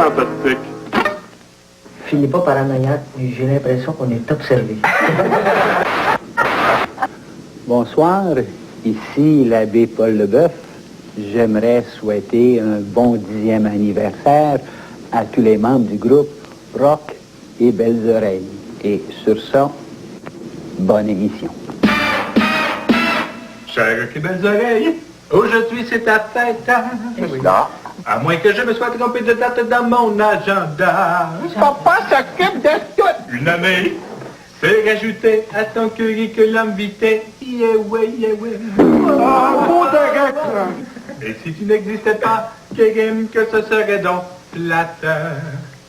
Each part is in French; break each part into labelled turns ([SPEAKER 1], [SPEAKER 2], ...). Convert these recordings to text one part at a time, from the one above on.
[SPEAKER 1] fantastique.
[SPEAKER 2] Finis pas paranoïaque, mais j'ai l'impression qu'on est observé.
[SPEAKER 3] Bonsoir, ici l'abbé Paul Leboeuf. J'aimerais souhaiter un bon 10e anniversaire à tous les membres du groupe Rock et Belles Oreilles. Et sur ça, bonne émission.
[SPEAKER 4] Cher Rock et Belles Oreilles, aujourd'hui c'est ta fête. À moins que je me sois trompé de date dans mon agenda.
[SPEAKER 5] Papa s'occupe de tout.
[SPEAKER 4] Une année, c'est rajouté à ton curriculum vitae. Yeah, ouais, yeah, ouais.
[SPEAKER 5] Beau direct, là.
[SPEAKER 4] Et si tu n'existais pas, que ce serait donc flatteur.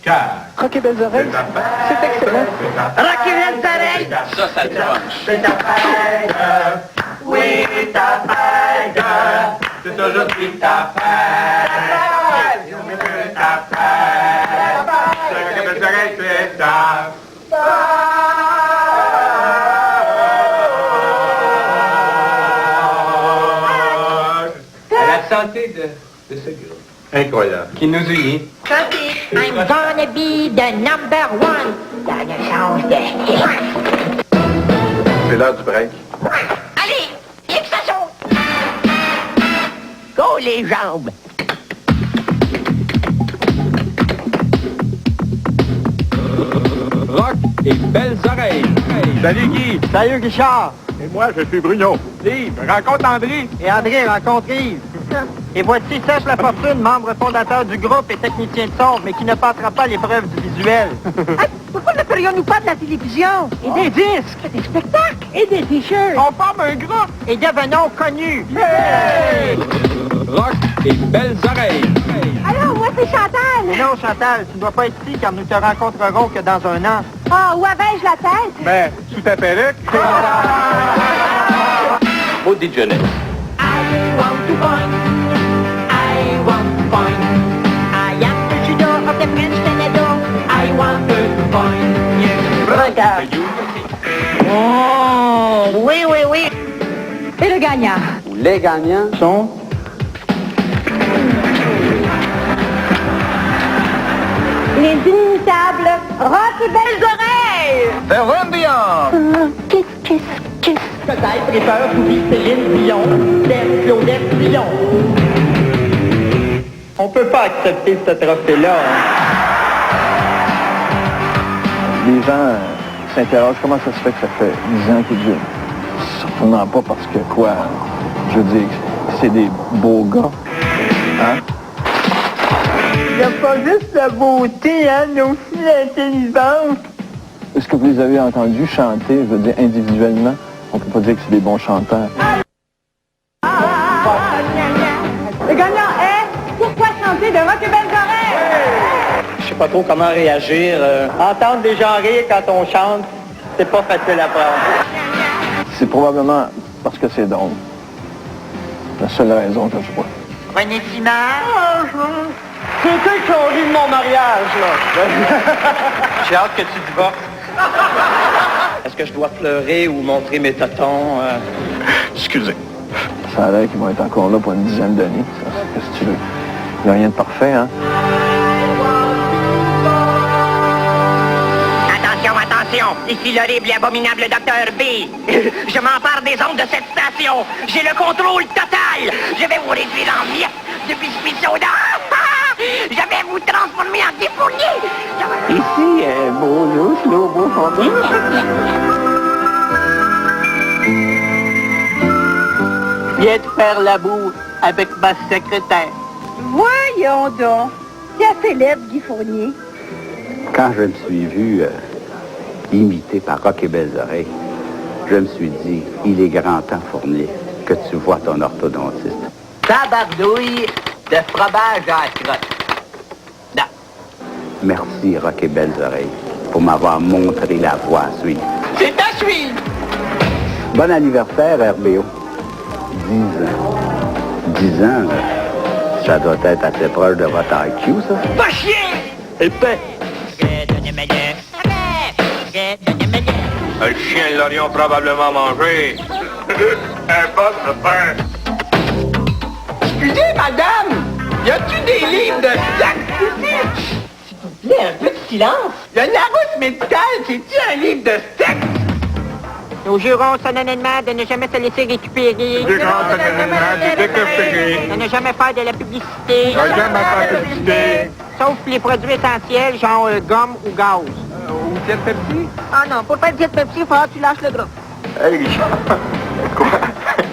[SPEAKER 4] Car
[SPEAKER 5] Rock et Belles Oreilles, c'est excellent.
[SPEAKER 4] Rock et Belles Oreilles,
[SPEAKER 6] Ça le punch.
[SPEAKER 4] c'est ta fête. Oui, ta fête. C'est aujourd'hui ta fête. C'est ta fête. Rock et Belles Oreilles, c'est ta à la santé de ce groupe. Incroyable. Qui nous unit.
[SPEAKER 7] I'm gonna be the number one. Dans le sens de...
[SPEAKER 1] C'est l'heure du break.
[SPEAKER 7] Allez, et que ça saute. Go les jambes.
[SPEAKER 6] Rock et Belles Oreilles.
[SPEAKER 5] Salut Guy. Salut Richard.
[SPEAKER 1] Et moi, je suis Bruno.
[SPEAKER 5] Yves, rencontre André. Et André rencontre Yves. Et voici Serge Lafortune, membre fondateur du groupe et technicien de son, mais qui ne passera pas l'épreuve du visuel.
[SPEAKER 7] Pourquoi ne ferions-nous pas de la télévision?
[SPEAKER 5] Et des disques.
[SPEAKER 7] Des spectacles et des t-shirts.
[SPEAKER 5] On forme un groupe et devenons connus.
[SPEAKER 6] Hey! Rock et Belles Oreilles.
[SPEAKER 7] Alors, moi c'est Chantal.
[SPEAKER 5] Mais non, Chantal, tu ne dois pas être ici car nous te rencontrerons que dans un an.
[SPEAKER 7] Ah, où avais-je la tête?
[SPEAKER 5] Ben, sous ta perruque.
[SPEAKER 6] Maudit jeunesse.
[SPEAKER 7] I want to point. I want to point. I am the judo of the French tornado. I want to point. Regarde. Oh, oui, oui, oui. Et le gagnant?
[SPEAKER 3] Les gagnants sont...
[SPEAKER 7] Les inimitables Rock et Belles Oreilles. Kiss.
[SPEAKER 5] Peut-être les peurs d'oublier Céline Dion, d'être Claudette Dion. On peut pas accepter ce trophée-là.
[SPEAKER 8] Les gens s'interrogent comment ça se fait que ça fait 10 ans qu'il dure. Certainement pas parce que quoi, je veux dire, c'est des beaux gars. Hein?
[SPEAKER 5] Il n'y a pas juste la beauté, hein, mais aussi l'intelligence.
[SPEAKER 8] Est-ce que vous les avez entendus chanter, je veux dire, individuellement? On peut pas dire que c'est des bons chanteurs.
[SPEAKER 7] Le gagnant est Pourquoi chanter de Rock et Belles Oreilles?
[SPEAKER 5] Je sais pas trop comment réagir. Entendre des gens rire quand on chante, c'est pas facile à prendre.
[SPEAKER 8] C'est probablement parce que c'est drôle. La seule raison que je vois.
[SPEAKER 7] René Simard.
[SPEAKER 5] C'est eux qui ont ri de mon mariage, là. J'ai hâte que tu divorces. Est-ce que je dois pleurer ou montrer mes tâtons?
[SPEAKER 1] Excusez.
[SPEAKER 8] Ça a l'air qu'ils vont être encore là pour une dizaine d'années. Qu'est-ce que tu veux? Il n'y a rien de parfait, hein?
[SPEAKER 7] Attention, ici l'horrible et abominable Docteur B. Je m'empare des ondes de cette station. J'ai le contrôle total. Je vais vous réduire en miettes de biscuits soda. Je vais vous transformer en défournier.
[SPEAKER 3] Ici, Bonjour, Slobo,
[SPEAKER 5] Viens te faire la boue avec ma secrétaire.
[SPEAKER 7] Voyons donc. C'est célèbre Guy Fournier.
[SPEAKER 3] Quand je me suis vu imité par Rock et Belles Oreilles, je me suis dit, il est grand temps, Fournier, que tu vois ton orthodontiste.
[SPEAKER 5] Tabardouille de fromage à la crotte. Non.
[SPEAKER 3] Merci, Rock et Belles Oreilles, pour m'avoir montré la voie à suivre.
[SPEAKER 5] C'est à suivre.
[SPEAKER 3] Bon anniversaire, RBO. 10 ans. 10 ans, ça doit être assez proche de votre IQ, ça.
[SPEAKER 5] Va chier! Épais.
[SPEAKER 4] Le chien l'aurions probablement mangé. Un bon affaire.
[SPEAKER 5] Excusez, madame, y a-tu des livres de sacrifice?
[SPEAKER 7] Hey, un peu de silence.
[SPEAKER 4] Le Larousse médical, c'est-tu un livre de sexe?
[SPEAKER 7] Nous jurons solennellement de ne jamais se laisser récupérer.
[SPEAKER 4] De
[SPEAKER 7] ne jamais faire de la publicité.
[SPEAKER 4] publicité.
[SPEAKER 7] Sauf les produits essentiels, genre gomme ou gaz.
[SPEAKER 4] Ou Diète Pepsi?
[SPEAKER 7] Ah non, pour faire Diète Pepsi, il faut que tu lâches le gras.
[SPEAKER 8] Hey, Richard. Quoi?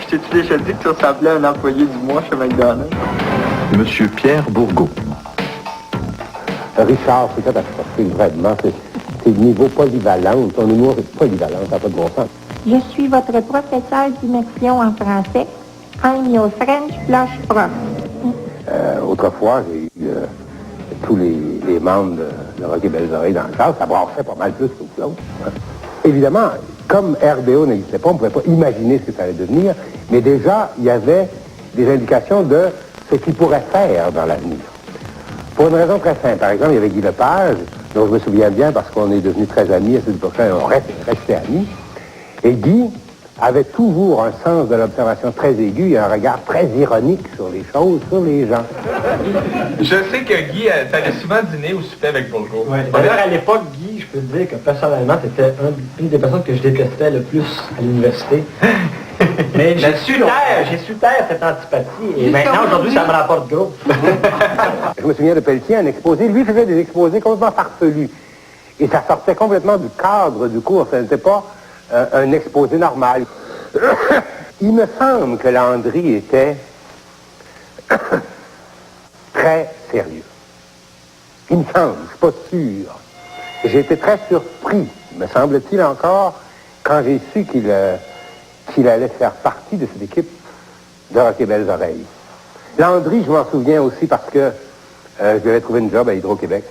[SPEAKER 8] Je t'ai-tu déjà dit que tu ressemblais à un employé du mois chez McDonald's?
[SPEAKER 1] Monsieur Pierre Bourgault.
[SPEAKER 3] Richard, c'est catastrophique, vraiment. C'est le niveau polyvalent. Ton humour est polyvalent, ça n'a pas de bon sens.
[SPEAKER 9] Je suis votre professeur d'immersion en français. I'm your French blush prof.
[SPEAKER 3] Autrefois, j'ai eu tous les membres de Rock et Belles Oreilles dans le classe. Ça brassait pas mal plus que l'autre. Hein. Évidemment, comme RBO n'existait pas, on ne pouvait pas imaginer ce que ça allait devenir, mais déjà, il y avait des indications de ce qu'il pourrait faire dans l'avenir. Pour une raison très simple. Par exemple, il y avait Guy Lepage, dont je me souviens bien parce qu'on est devenus très amis à cette époque-là, et on restait amis. Et Guy avait toujours un sens de l'observation très aigu et un regard très ironique sur les choses, sur les gens.
[SPEAKER 6] Je sais que Guy, t'allais souvent dîner ou souper avec Bourgault.
[SPEAKER 2] Ouais. D'ailleurs, à l'époque, Guy, je peux te dire que personnellement, c'était une des personnes que je détestais le plus à l'université. Mais j'ai su taire cette antipathie et maintenant, aujourd'hui, ça me rapporte gros.
[SPEAKER 3] Je me souviens de Pelletier, un exposé. Lui faisait des exposés complètement farfelus. Et ça sortait complètement du cadre du cours. Ça n'était pas un exposé normal. Il me semble que Landry était très sérieux. Il me semble, je suis pas sûr. J'ai été très surpris, me semble-t-il encore, quand j'ai su qu'il allait faire partie de cette équipe de Rock et Belles Oreilles. Landry, je m'en souviens aussi parce que je lui avais trouvé une job à Hydro-Québec.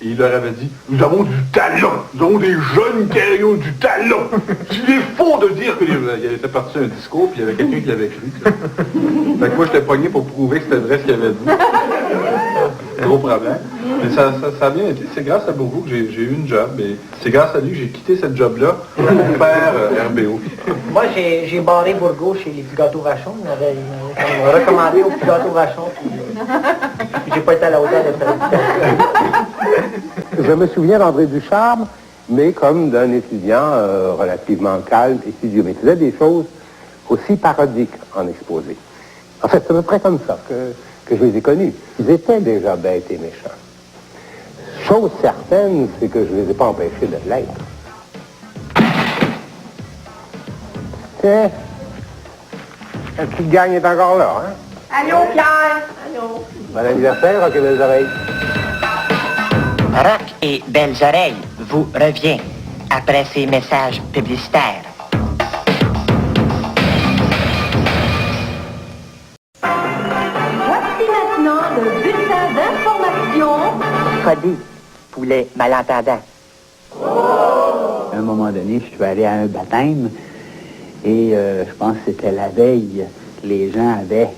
[SPEAKER 1] Et il leur avait dit, nous avons du talent, nous avons des jeunes qui ont du talent. Il est faux de dire que... Il était parti un discours, puis il y avait quelqu'un qui l'avait cru. Fait que moi, je l'ai pogné pour prouver que c'était vrai ce qu'il avait dit. Gros problème. Mais ça a bien été. C'est grâce à Bourgault que j'ai eu une job. Et c'est grâce à lui que j'ai quitté cette job-là pour faire RBO.
[SPEAKER 2] Moi, j'ai barré Bourgault chez les petits gâteaux Vachon. Il m'avait recommandé aux petits gâteaux Vachon. Puis j'ai pas été à la hauteur de ça.
[SPEAKER 3] Je me souviens d'André Ducharme, mais comme d'un étudiant relativement calme et studieux. Mais il faisait des choses aussi parodiques en exposé. En fait, c'est à peu près comme ça que je les ai connus. Ils étaient déjà bêtes et méchants. Chose certaine, c'est que je ne les ai pas empêchés de l'être. Tiens, la petite gang est encore là, hein?
[SPEAKER 9] Allô, Pierre? Allô?
[SPEAKER 3] Bon anniversaire, Rock et Belles Oreilles.
[SPEAKER 7] Rock et Belles Oreilles vous revient après ces messages publicitaires.
[SPEAKER 9] Voici maintenant le bulletin d'information.
[SPEAKER 7] Cody, poulet malentendant.
[SPEAKER 3] À un moment donné, je suis allé à un baptême et je pense que c'était la veille. Les gens avaient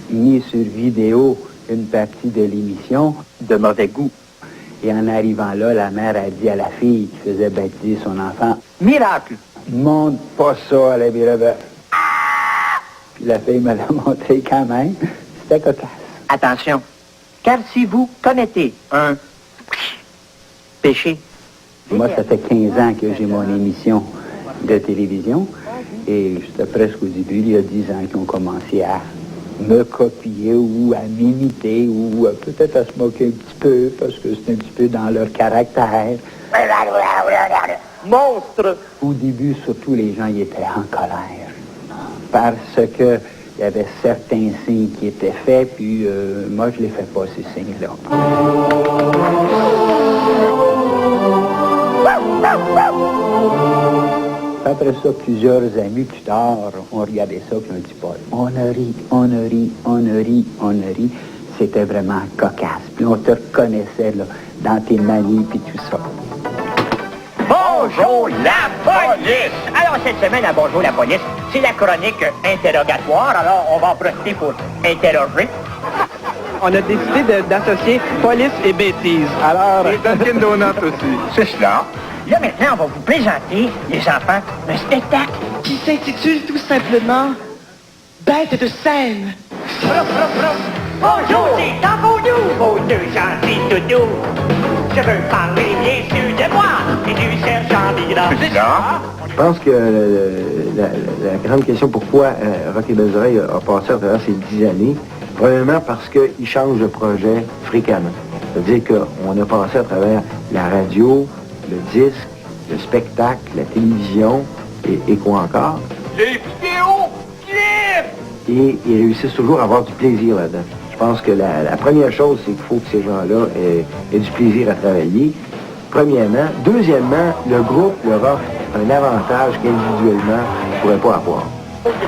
[SPEAKER 3] mis sur vidéo une partie de l'émission de mauvais goût. Et en arrivant là, la mère a dit à la fille qui faisait baptiser son enfant, « Miracle! Monte pas ça à la Birebeuf. » Puis la fille me l'a montré quand même. C'était cocasse.
[SPEAKER 7] Attention, car si vous commettez un péché...
[SPEAKER 3] Moi, ça fait 15 ans que j'ai mon émission de télévision. Et c'était presque au début, il y a 10 ans qu'ils ont commencé à me copier ou à m'imiter ou peut-être à se moquer un petit peu parce que c'est un petit peu dans leur caractère.
[SPEAKER 7] Monstre!
[SPEAKER 3] Au début, surtout, les gens y étaient en colère parce que il y avait certains signes qui étaient faits, puis moi, je les fais pas, ces signes-là. Après ça, plusieurs amis plus tard, on regardait ça, puis on dit pas, on a ri. C'était vraiment cocasse. Puis on te reconnaissait là, dans tes manies, puis tout ça.
[SPEAKER 7] Bonjour la police! Alors cette semaine à Bonjour la police, c'est la chronique interrogatoire, alors on va en profiter pour interroger.
[SPEAKER 5] On a décidé d'associer police et bêtises. Alors...
[SPEAKER 1] Et Dunkin' Donut aussi.
[SPEAKER 7] C'est cela. Là maintenant, on va vous présenter, les enfants, un spectacle
[SPEAKER 10] qui s'intitule tout simplement Bête de scène.
[SPEAKER 7] Bonjour, c'est dans vos deux gentils toutous. Je veux parler bien sûr de moi et du sergent Bira.
[SPEAKER 11] Je pense que la grande question pourquoi Rock et Belles Oreilles a passé à travers ces 10 années, premièrement parce qu'il change de projet fréquemment. C'est-à-dire qu'on a passé à travers la radio, le disque, le spectacle, la télévision et quoi encore.
[SPEAKER 4] Les vidéos clips!
[SPEAKER 11] Et ils réussissent toujours à avoir du plaisir là-dedans. Je pense que la première chose, c'est qu'il faut que ces gens-là aient du plaisir à travailler. Premièrement. Deuxièmement, le groupe leur offre un avantage qu'individuellement, on ne pourrait pas avoir.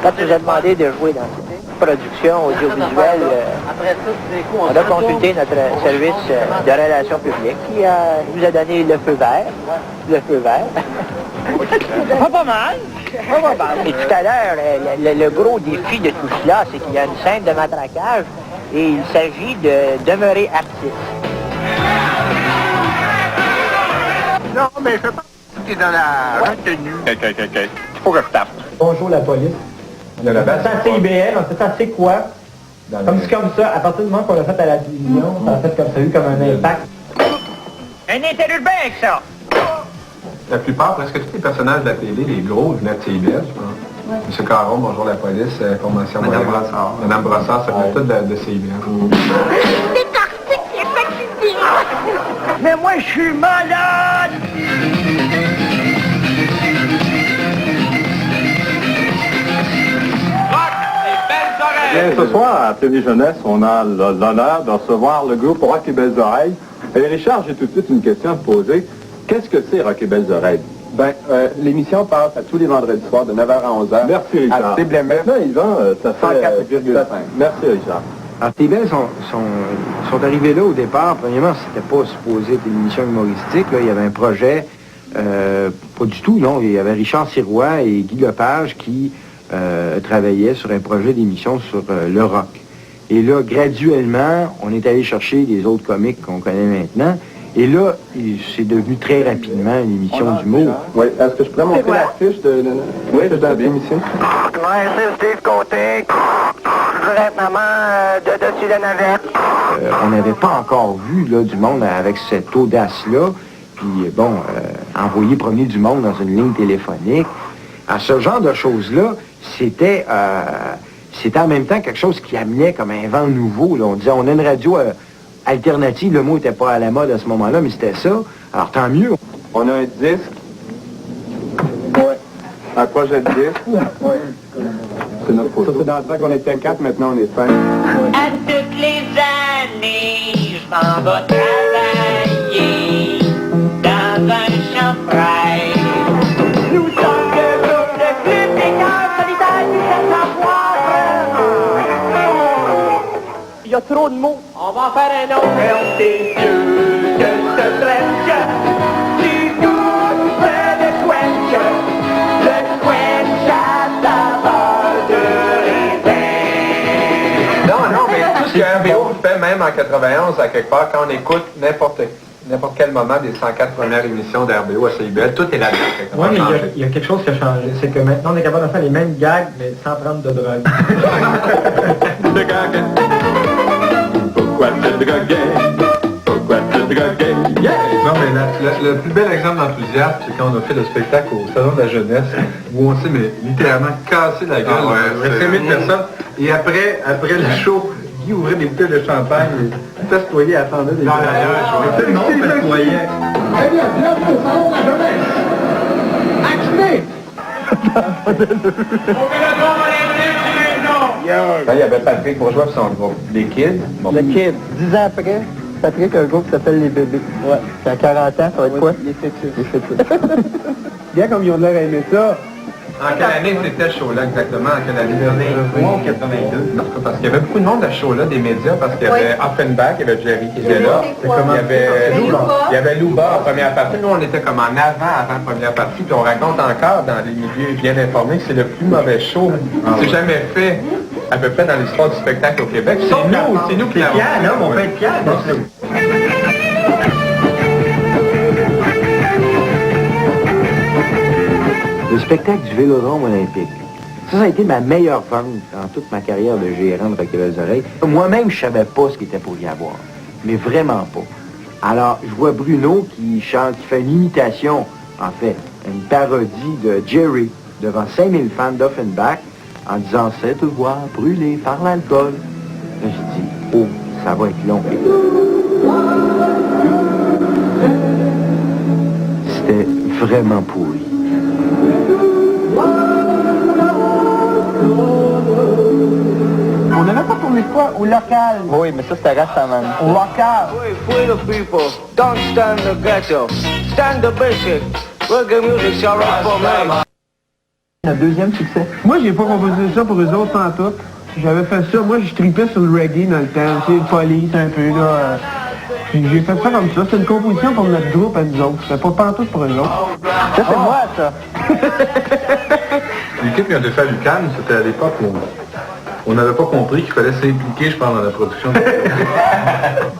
[SPEAKER 2] Quand tu nous as demandé de jouer dans cette production audiovisuelle, on a consulté notre service de relations publiques qui nous a donné le feu vert. Le feu vert. Pas mal. Et tout à l'heure, le gros défi de tout cela, c'est qu'il y a une scène de matraquage et il s'agit de demeurer artiste.
[SPEAKER 4] Non, mais je pense que tu es dans la retenue. OK. Faut que je tape.
[SPEAKER 2] Bonjour la police. On a fait assez IBL, on s'est assez quoi? Comme c'est comme ça, à partir du moment qu'on l'a fait à la télévision, ça a fait comme ça, eu comme un impact.
[SPEAKER 7] Un interurbain avec ça.
[SPEAKER 1] La plupart, presque tous les personnages de la télé, les gros, venaient de CIBL, je pense. Ouais. M. Caron, bonjour la police, formation
[SPEAKER 6] Madame Brassard.
[SPEAKER 1] Madame Brassard, ça venait tout de CIBL.
[SPEAKER 7] C'est toxique, c'est ça que tu dis. Mais moi, je suis malade.
[SPEAKER 12] Bien, ce soir, à Télé Jeunesse, on a l'honneur de recevoir le groupe Rock et Belles Oreilles. Et Richard, j'ai tout de suite une question à te poser. Qu'est-ce que c'est Rock et Belles Oreilles?
[SPEAKER 6] L'émission passe à tous les vendredis soirs de 9h à 11h.
[SPEAKER 12] Merci, Richard.
[SPEAKER 6] À CBLM.
[SPEAKER 12] Maintenant, Yvan, ça fait
[SPEAKER 6] 104,5.
[SPEAKER 12] Merci, Richard.
[SPEAKER 11] Alors, TBL sont arrivés là au départ. Premièrement, c'était pas supposé être une émission humoristique. Là. Il y avait un projet, pas du tout, non. Il y avait Richard Sirois et Guy Lepage qui travaillaient sur un projet d'émission sur le rock. Et là, graduellement, on est allé chercher les autres comiques qu'on connaît maintenant. Et là, c'est devenu très rapidement une émission d'humour.
[SPEAKER 6] Oui, est-ce que je pourrais montrer l'affiche de l'émission?
[SPEAKER 7] Ouais, c'est Steve Côté. Directement de dessus la navette.
[SPEAKER 11] On n'avait pas encore vu là, du monde avec cette audace-là. Puis, bon, envoyer promener du monde dans une ligne téléphonique. À ce genre de choses-là, c'était en même temps quelque chose qui amenait comme un vent nouveau. Là. On disait, on a une radio alternative, le mot n'était pas à la mode à ce moment-là, mais c'était ça. Alors tant mieux.
[SPEAKER 6] On a un disque. Oui. Un projet de disque. Oui. C'est notre photo. Ça, c'est dans le temps qu'on était 4, maintenant on est 5.
[SPEAKER 7] À toutes les années, je m'en vais travailler dans un champ frais. Nous sommes le groupe de club des cœurs solidaires du savoir.
[SPEAKER 2] Il y a trop de mots.
[SPEAKER 7] On va faire un autre. Ferme tes yeux, que je te prêche. Tu goûtes le quench. Le quench à saveur de raisin.
[SPEAKER 6] Non, mais tout ce que RBO fait, même en 91, à quelque part, quand on écoute n'importe quel moment des 104 premières émissions d'RBO à CIBL, tout est là-dedans.
[SPEAKER 2] Oui, mais il y a quelque chose qui a changé. C'est que maintenant, on est capable de faire les mêmes gags, mais sans prendre de drogue.
[SPEAKER 12] De gag. Pourquoi te droguer? Pourquoi te droguer? Yeah!
[SPEAKER 1] Non, mais le plus bel exemple d'enthousiasme, c'est quand on a fait le spectacle au Salon de la Jeunesse, où on s'est littéralement cassé la gueule. C'est 1000 personnes. Et après le show, Guy ouvrait des bouteilles de champagne et festoyait, attendait des gens. Tout le monde festoyait. Eh bien, bienvenue au Salon de la Jeunesse.
[SPEAKER 6] Quand il y avait Patrick Bourgeois et son groupe, les Kids.
[SPEAKER 2] Bon. Le Kid. 10 ans après, Patrick a un groupe qui s'appelle Les Bébés. Ouais. C'est à 40 ans, ça va être quoi? Les Fétus.
[SPEAKER 6] Bien comme ils ont l'air aimé ça. En quelle année c'était ce show-là exactement? En quelle année? 83 ou 82? Non, parce qu'il y avait beaucoup de monde à ce show-là, des médias, parce qu'il y avait Offenbach, il y avait Jerry qui était là. Il y avait Louba en première partie. Nous, on était comme en avant la première partie, puis on raconte encore dans les milieux bien informés que c'est le plus mauvais show qui s'est jamais fait à peu près dans l'histoire du spectacle au Québec. C'est nous qui l'avons fait.
[SPEAKER 2] On fait être fiers.
[SPEAKER 11] Le spectacle du Vélodrome olympique. Ça a été ma meilleure vente dans toute ma carrière de gérant de Rock et Belles Oreilles. Moi-même, je savais pas ce qu'il était pour y avoir. Mais vraiment pas. Alors, je vois Bruno qui chante, qui fait une imitation, en fait, une parodie de Jerry devant 5000 fans d'Offenbach en disant « Cette voix brûlée par l'alcool ». Là, je dis « Oh, ça va être long. » C'était vraiment pourri.
[SPEAKER 2] On n'avait pas tourné quoi? Au local.
[SPEAKER 5] Oui, mais ça, c'était récemment.
[SPEAKER 2] Au local.
[SPEAKER 13] Free the people, don't stand the ghetto, stand the basic. Reggae music's alright for me.
[SPEAKER 5] Le deuxième succès.
[SPEAKER 2] Moi, j'ai pas composé ça pour eux autres sans tout. J'avais fait ça, moi, je tripais sur le reggae dans le temps, tu sais, police un peu, là. Puis j'ai fait ça comme ça. C'est une composition pour notre groupe à nous autres. C'était pas pantoute pour eux autres.
[SPEAKER 5] Ça, c'est moi, ça.
[SPEAKER 1] L'équipe qui a été fait à l'UQAM, c'était à l'époque où on n'avait pas compris qu'il fallait s'impliquer, je pense, dans la production.
[SPEAKER 14] Mais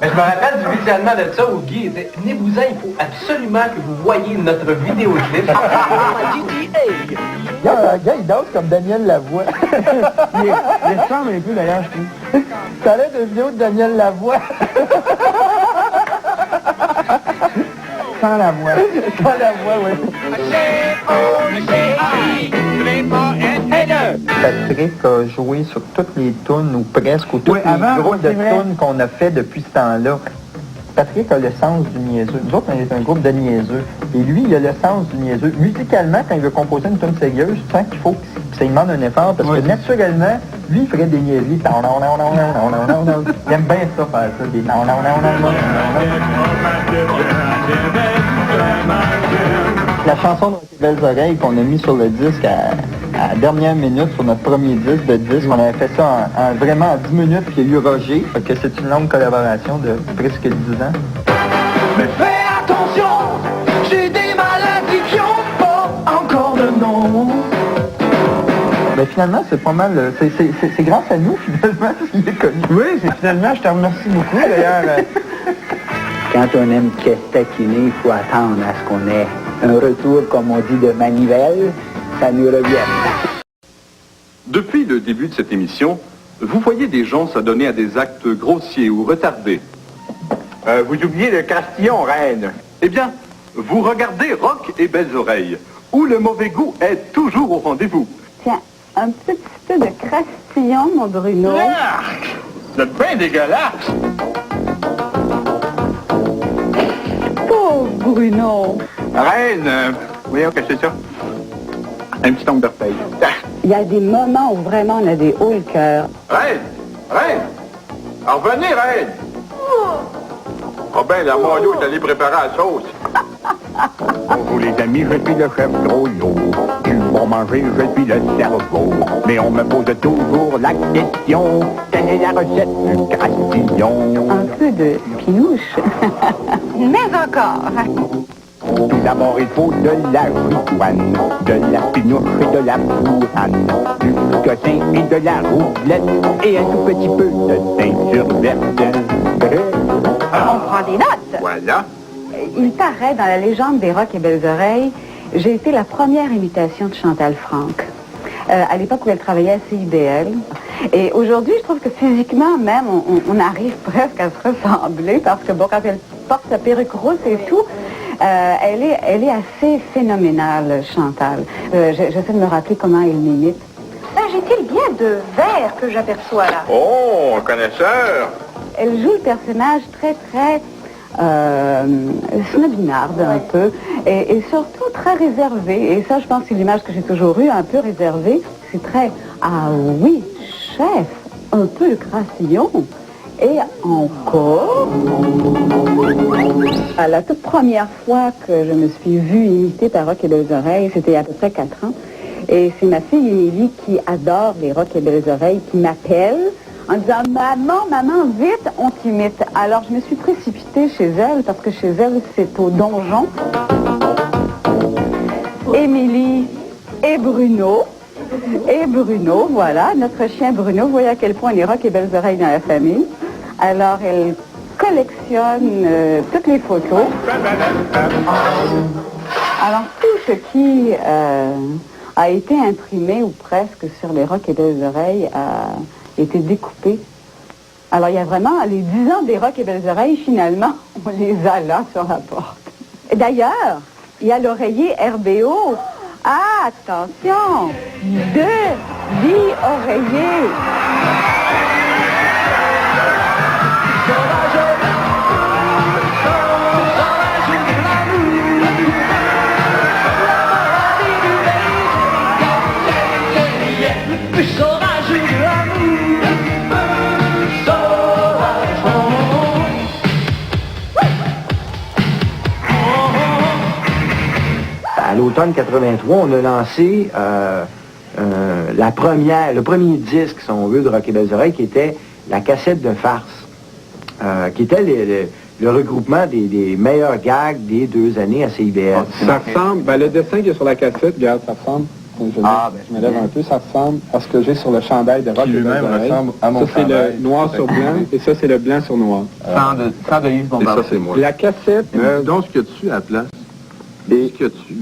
[SPEAKER 14] je me rappelle du visionnement de ça où Guy disait « Venez-vous-en, il faut absolument que vous voyez notre vidéoclip. »
[SPEAKER 5] Le gars, il danse comme Daniel Lavoie.
[SPEAKER 2] Il ressemble un peu d'ailleurs, je trouve.
[SPEAKER 5] Ça a l'air de vidéo de Daniel Lavoie.
[SPEAKER 2] Sans la voix.
[SPEAKER 5] Sans la voix, oui. Patrick a joué sur toutes les tunes, ou presque, ou tous les groupes de tunes qu'on a fait depuis ce temps-là. Patrick a le sens du niaiseux. Nous autres, on est un groupe de niaiseux. Et lui, il a le sens du niaiseux. Musicalement, quand il veut composer une tune sérieuse, je sens qu'il faut que ça lui demande un effort, parce que naturellement, lui, il ferait des niaiseries. Il aime bien ça, faire ça. Des La chanson de Belles Oreilles qu'on a mis sur le disque à la dernière minute, sur notre premier disque de disque, on avait fait ça vraiment en 10 minutes, puis il y a eu Roger, fait que c'est une longue collaboration de presque 10 ans.
[SPEAKER 13] Mais fais attention, j'ai des maladies qui ont pas encore de nom.
[SPEAKER 5] Mais finalement, c'est pas mal, c'est grâce à nous, finalement, qu'il est connu.
[SPEAKER 2] Oui, c'est finalement, je te remercie beaucoup, d'ailleurs.
[SPEAKER 3] Quand on aime taquiner, il faut attendre à ce qu'on ait un retour, comme on dit, de manivelle, ça nous revient.
[SPEAKER 12] Depuis le début de cette émission, vous voyez des gens s'adonner à des actes grossiers ou retardés.
[SPEAKER 6] Vous oubliez le Castillon, Reine.
[SPEAKER 12] Eh bien, vous regardez Rock et Belles Oreilles, où le mauvais goût est toujours au rendez-vous.
[SPEAKER 15] Tiens, un petit peu de Castillon, mon Bruno.
[SPEAKER 6] C'est bien dégueulasse.
[SPEAKER 15] Pauvre Bruno.
[SPEAKER 6] Reine, voyons que c'est ça. Un petit ongle d'orteil.
[SPEAKER 15] Il y a des moments où vraiment on a des hauts le cœur.
[SPEAKER 6] Reine! Reine! Revenez, Reine! Ah ben, la Mario est allé préparer la sauce.
[SPEAKER 16] Bonjour les amis, je suis le chef Drôlot. Pour manger, je suis le cerveau. Mais on me pose toujours la question, quelle est la recette du Castillon?
[SPEAKER 15] Un peu de pinouche. Mais encore.
[SPEAKER 16] Tout d'abord, il faut de la ricoine, de la pinouche et de la bourrane, du cochin et de la roublette, et un tout petit peu de teinture verte.
[SPEAKER 15] On prend des notes.
[SPEAKER 6] Voilà.
[SPEAKER 15] Il paraît, dans la légende des Rock et Belles Oreilles, j'ai été la première imitation de Chantal Franck. À l'époque où elle travaillait à CIBL. Et aujourd'hui, je trouve que physiquement même, on arrive presque à se ressembler, parce que bon, quand elle porte sa perruque rousse et tout, elle est assez phénoménale, Chantal. J'essaie de me rappeler comment elle m'imite.
[SPEAKER 9] S'agit-il bien de verre que j'aperçois là?
[SPEAKER 6] Oh, un connaisseur!
[SPEAKER 15] Elle joue le personnage très, très snobinarde un peu, et surtout très réservée. Et ça, je pense que c'est l'image que j'ai toujours eue, un peu réservée. C'est très, ah oui, chef, un peu le Castillon. Et encore, à la toute première fois que je me suis vue imitée par Rock et Belles Oreilles, c'était il y a à peu près 4 ans. Et c'est ma fille Émilie qui adore les Rock et Belles Oreilles qui m'appelle en disant « Maman, vite, on t'imite ». Alors je me suis précipitée chez elle parce que chez elle, c'est au donjon. Émilie et Bruno. Et Bruno, voilà, notre chien Bruno. Vous voyez à quel point les Rock et Belles Oreilles dans la famille. Alors, elle collectionne toutes les photos. Alors, tout ce qui a été imprimé, ou presque, sur les Rock et Belles Oreilles a été découpé. Alors, il y a vraiment les 10 ans des Rock et Belles Oreilles, finalement, On les a là sur la porte. D'ailleurs, il y a l'oreiller RBO. Ah, attention! 2 oreillers.
[SPEAKER 11] À l'automne 83, on a lancé le premier disque, si on veut, de Rock et Belles Oreilles, qui était la cassette de farce, qui était le regroupement des meilleurs gags des 2 années à CIBL.
[SPEAKER 6] Ça ressemble, le dessin qu'il y a sur la cassette, regarde, ça ressemble. Je me lève un peu, ça ressemble à ce que j'ai sur le chandail de Rock et Belles Oreilles. Ça, c'est le noir sur blanc, et ça, c'est le blanc sur noir.
[SPEAKER 8] Sans de Yves Bombard.
[SPEAKER 6] Et ça, c'est moi. La cassette...
[SPEAKER 12] Donc, ce qu'il y a dessus à la place, il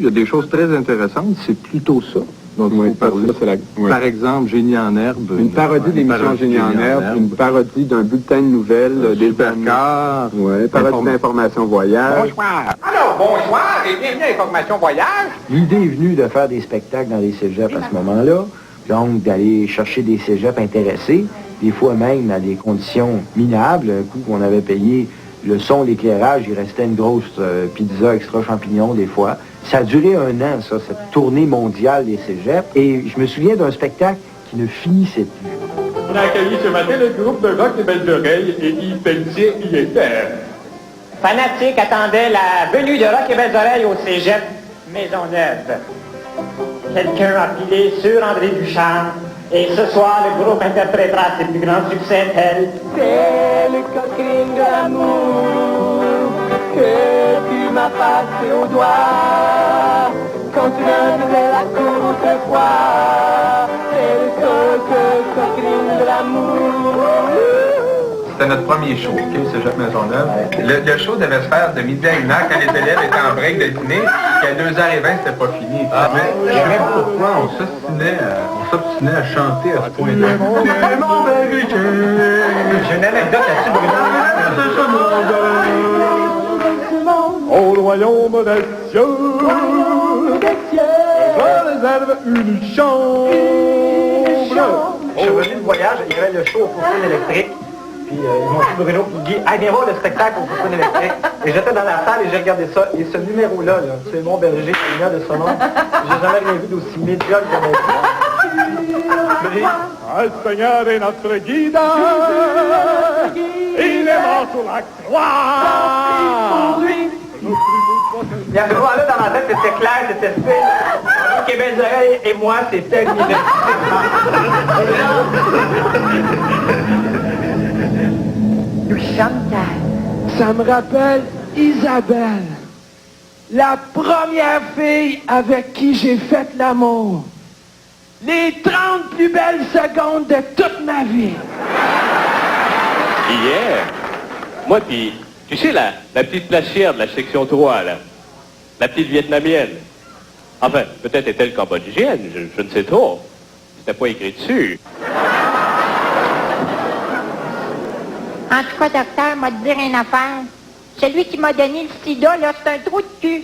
[SPEAKER 12] y a des choses très intéressantes, c'est plutôt ça dont il faut parler. Par exemple, Génie en herbe.
[SPEAKER 6] Une parodie d'émission Génie en herbe, une parodie d'un bulletin de nouvelles, des supercars, parodie d'information voyage.
[SPEAKER 14] Bonsoir. Alors, bonsoir et bienvenue à Information Voyage.
[SPEAKER 11] L'idée est venue de faire des spectacles dans les cégeps à ce moment-là, donc d'aller chercher des cégeps intéressés, des fois même à des conditions minables, un coup qu'on avait payé le son, l'éclairage, il restait une grosse pizza extra champignons des fois. Ça a duré 1 an, ça, cette tournée mondiale des cégeps. Et je me souviens d'un spectacle qui ne finissait plus.
[SPEAKER 17] On a accueilli ce matin le groupe de Rock et Belles Oreilles et Yves Pelletier y était.
[SPEAKER 2] Fanatiques attendaient la venue de Rock et Belles Oreilles au cégep Maisonneuve. Quelqu'un a pilé sur André Duchamp. Et ce soir, le groupe interprétera ses plus grands succès tels...
[SPEAKER 13] C'est le coquine de l'amour que tu m'as passé au doigt quand tu me faisais la cour autrefois. C'est le coquine de l'amour.
[SPEAKER 6] C'était notre premier show, OK, au Cégep Maisonneuve. Le show devait se faire de midi à 1h quand les élèves étaient en break de dîner, puis à 2h20, c'était pas fini.
[SPEAKER 12] Mais pourquoi on s'obstinait à chanter à ce point-là?
[SPEAKER 2] J'ai une anecdote là-dessus,
[SPEAKER 17] Au royaume des cieux, je réserve une chambre.
[SPEAKER 2] Je suis revenu de voyage, il y avait le show au Fourfouine électrique. Puis ils m'ont dit, Bruno, puis Guy, viens voir le spectacle au Fourfouine électrique. Et j'étais dans la salle et j'ai regardé ça. Et ce numéro-là, c'est mon berger, Alina de son nom. J'ai jamais rien vu d'aussi médiocre que maintenant.
[SPEAKER 17] Le Seigneur est notre guide, il est mort sur la croix.
[SPEAKER 2] Il y a ce moment-là dans ma tête, c'était clair, c'était style. Rock et Belles Oreilles et moi, c'était l'université.
[SPEAKER 13] Nous Chantal. Ça me rappelle Isabelle, la première fille avec qui j'ai fait l'amour. Les 30 plus belles secondes de toute ma vie.
[SPEAKER 18] Hier, moi puis, tu sais, la petite placière de la section 3, là, la petite vietnamienne. Enfin, peut-être est-elle cambodgienne, je ne sais trop. C'était pas écrit dessus.
[SPEAKER 9] En tout cas, docteur, m'a te dire une affaire. Celui qui m'a donné le sida, là, c'est un trou de cul.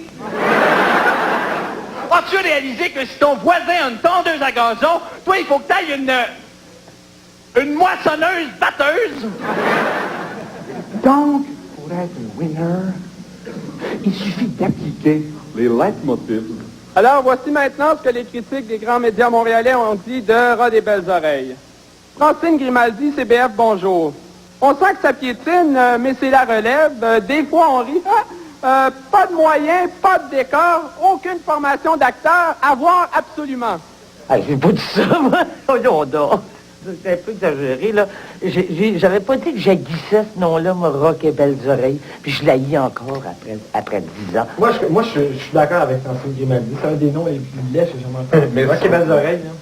[SPEAKER 13] As-tu réalisé que si ton voisin a une tondeuse à gazon, toi, il faut que t'ailles une moissonneuse batteuse?
[SPEAKER 17] Donc, pour être un winner, il suffit d'appliquer les leitmotifs.
[SPEAKER 6] Alors, voici maintenant ce que les critiques des grands médias montréalais ont dit de Rod et Belles Oreilles. Francine Grimaldi, CBF, bonjour. On sent que ça piétine, mais c'est la relève. Des fois, on rit. Pas de moyens, pas de décor, aucune formation d'acteur, à voir absolument.
[SPEAKER 2] Ah, j'ai pas dit ça, moi. Voyons donc. C'est un peu exagéré, là. J'avais pas dit que j'haïssais ce nom-là, moi, Rock et Belles Oreilles, puis je l'haïs encore après 10 ans. Moi, je suis d'accord avec Francine Grimaldi. C'est un des noms les plus laids que j'ai jamais entendu. Rock et Belles Oreilles, là.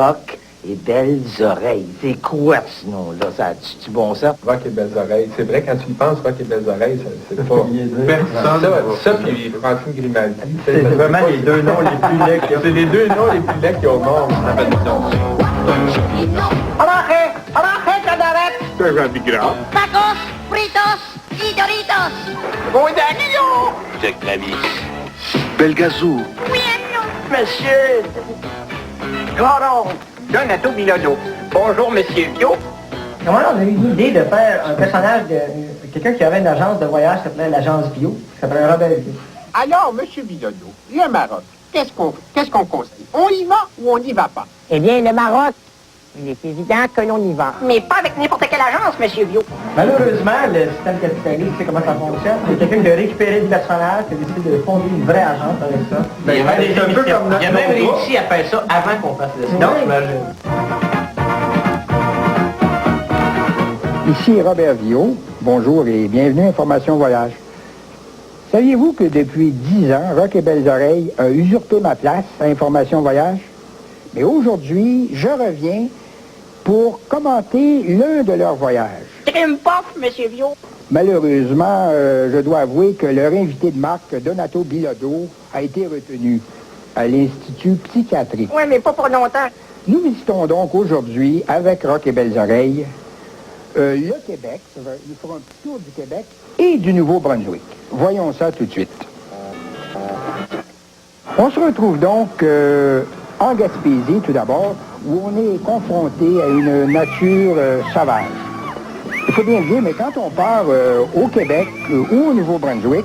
[SPEAKER 2] Rock et Belles Oreilles. C'est quoi ce nom-là? Ça a-tu bon sens?
[SPEAKER 6] Rock et Belles Oreilles. C'est vrai, quand tu y penses, Rock et Belles Oreilles, c'est pas personne. Ça, puis Francine Grimaldi.
[SPEAKER 2] C'est vraiment les deux noms les plus laids qu'il y a.
[SPEAKER 6] C'est les deux noms les plus laids qu'il y a au monde.
[SPEAKER 9] Arrange, cadavre.
[SPEAKER 16] C'est un grand.
[SPEAKER 9] Tacos, fritos y Doritos.
[SPEAKER 4] Mon Daguillon!
[SPEAKER 18] De clavis.
[SPEAKER 4] Belgazou.
[SPEAKER 7] Oui, non.
[SPEAKER 14] Monsieur Grand-oncle Donato Bilodeau. Bonjour, monsieur Bio.
[SPEAKER 2] Comment on a eu l'idée de faire un personnage de quelqu'un qui avait une agence de voyage qui s'appelait l'agence Bio, qui s'appelait Robert Bio.
[SPEAKER 4] Alors, monsieur Bilodeau, le Maroc, qu'est-ce qu'on conseille? On y va ou on n'y va pas?
[SPEAKER 9] Eh bien, le Maroc, il est évident que l'on y va.
[SPEAKER 7] Mais pas avec n'importe quelle agence, monsieur Bio.
[SPEAKER 2] Malheureusement, le système capitaliste, tu sais comment ça fonctionne. C'est quelqu'un qui a récupéré du personnage, qui a décidé de fonder une vraie agence avec ça.
[SPEAKER 14] Il y a même réussi à faire ça avant qu'on fasse le silence, j'imagine.
[SPEAKER 11] Ici Robert Viau. Bonjour et bienvenue à Information Voyage. Saviez-vous que depuis 10 ans, Rock et Belles Oreilles a usurpé ma place à Information Voyage? Mais aujourd'hui, je reviens pour commenter l'un de leurs voyages.
[SPEAKER 7] Crime pof, monsieur Bio.
[SPEAKER 11] Malheureusement, je dois avouer que leur invité de marque, Donato Bilodeau, a été retenu à l'Institut psychiatrique.
[SPEAKER 7] Oui, mais pas pour longtemps.
[SPEAKER 11] Nous visitons donc aujourd'hui, avec Rock et Belles Oreilles, le Québec. Nous ferons un petit tour du Québec et du Nouveau-Brunswick. Voyons ça tout de suite. On se retrouve donc en Gaspésie, tout d'abord, où on est confronté à une nature sauvage. Il faut bien le dire, mais quand on part au Québec ou au Nouveau-Brunswick,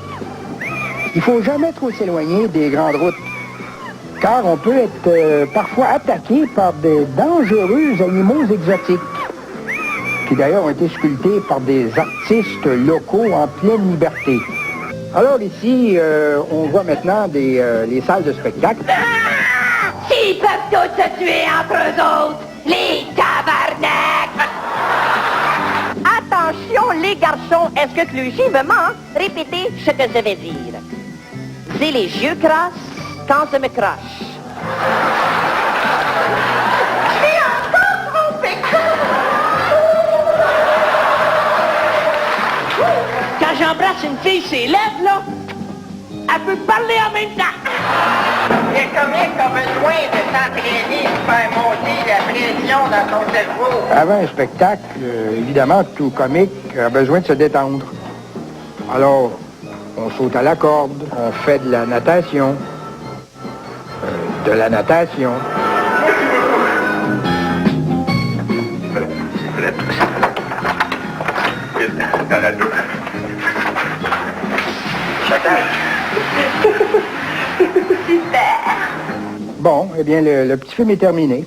[SPEAKER 11] il faut jamais trop s'éloigner des grandes routes, car on peut être parfois attaqué par des dangereux animaux exotiques, qui d'ailleurs ont été sculptés par des artistes locaux en pleine liberté. Alors ici, on voit maintenant les salles de spectacle.
[SPEAKER 7] S'ils peuvent tous se tuer entre eux autres, les tabarnaks! Attention, les garçons, est-ce que Cluchy veut répéter ce que je vais dire? J'ai les yeux crasses quand je me crache. J'ai encore trompé! Quand j'embrasse une fille, ses lèvres, là, elle peut parler en même temps.
[SPEAKER 4] Les comiques ont besoin de s'entraîner pour faire monter la pression dans ton cerveau.
[SPEAKER 11] Avant un spectacle, évidemment, tout comique a besoin de se détendre. Alors, on saute à la corde, on fait de la natation.
[SPEAKER 4] Dans la douche.
[SPEAKER 11] Bon, eh bien, le petit film est terminé.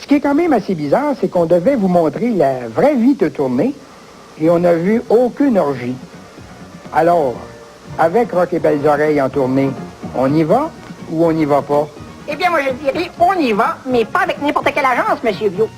[SPEAKER 11] Ce qui est quand même assez bizarre, c'est qu'on devait vous montrer la vraie vie de tournée et on n'a vu aucune orgie. Alors, avec Rock et Belles Oreilles en tournée, on y va ou on n'y va pas?
[SPEAKER 7] Eh bien, moi, je dirais, on y va, mais pas avec n'importe quelle agence, monsieur Bio.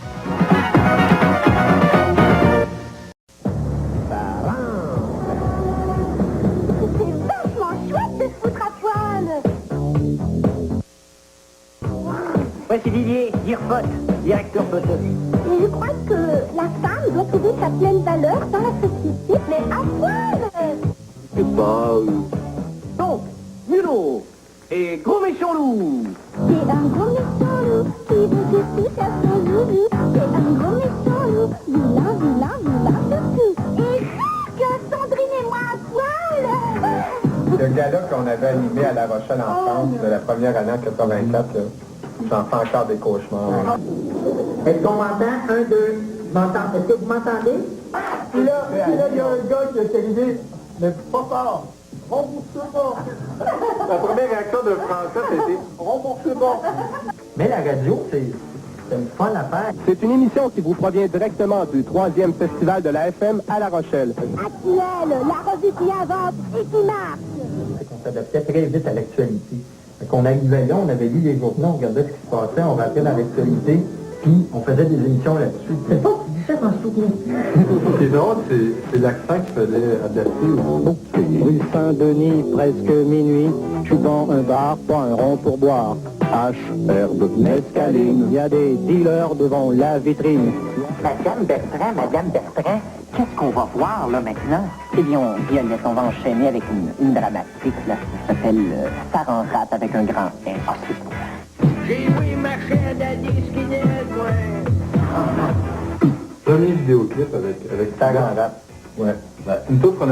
[SPEAKER 2] Ouais, c'est Didier, Dirpot, directeur Potos.
[SPEAKER 19] Et je crois que la femme doit trouver sa pleine valeur dans la société, mais à poil.
[SPEAKER 17] C'est pas... Donc, Mulot et Gros Méchant Loup.
[SPEAKER 19] C'est un gros méchant loup qui veut que tout à son loulou. C'est un gros méchant loup, vilain, vilain, vilain surtout. Et que Sandrine et moi à poil.
[SPEAKER 6] Le gala qu'on avait animé à La Rochelle en France, de la première année en 84, là, j'en fais encore des cauchemars.
[SPEAKER 2] Est-ce qu'on m'entend? 1, 2. Est-ce que vous m'entendez?
[SPEAKER 6] Puis là, il y a un gars qui a crié, mais pas fort. Remboursez pas. La première réaction de François, c'était remboursez pas.
[SPEAKER 2] Mais la radio, c'est une fun affaire.
[SPEAKER 17] C'est une émission qui vous provient directement du 3e festival de la FM à La Rochelle.
[SPEAKER 19] Actuel, la revue qui avance et qui marche.
[SPEAKER 2] On s'adaptait très vite à l'actualité. Qu'on arrivait là, on avait lu les journaux, on regardait ce qui se passait, on rentrait dans l'actualité, puis on faisait des émissions là-dessus. C'est pas que tu dis ça dans ce souvenir.
[SPEAKER 6] Ce qui est drôle, c'est l'accent qu'il fallait adapter.
[SPEAKER 11] Rue Saint-Denis, presque minuit, je suis dans un bar, pas un rond pour boire. Herbe, mescaline, il y a des dealers devant la vitrine.
[SPEAKER 9] Madame Bertrand, qu'est-ce qu'on va voir là maintenant? Eh bien, Violette, on va enchaîner avec une dramatique là, qui s'appelle Star en rap avec un grand S. Ah, c'est beau.
[SPEAKER 4] J'ai oui ma chaîne à disquinette, moi.
[SPEAKER 6] Premier vidéoclip avec
[SPEAKER 2] Star en rap.
[SPEAKER 1] Ouais. Une autre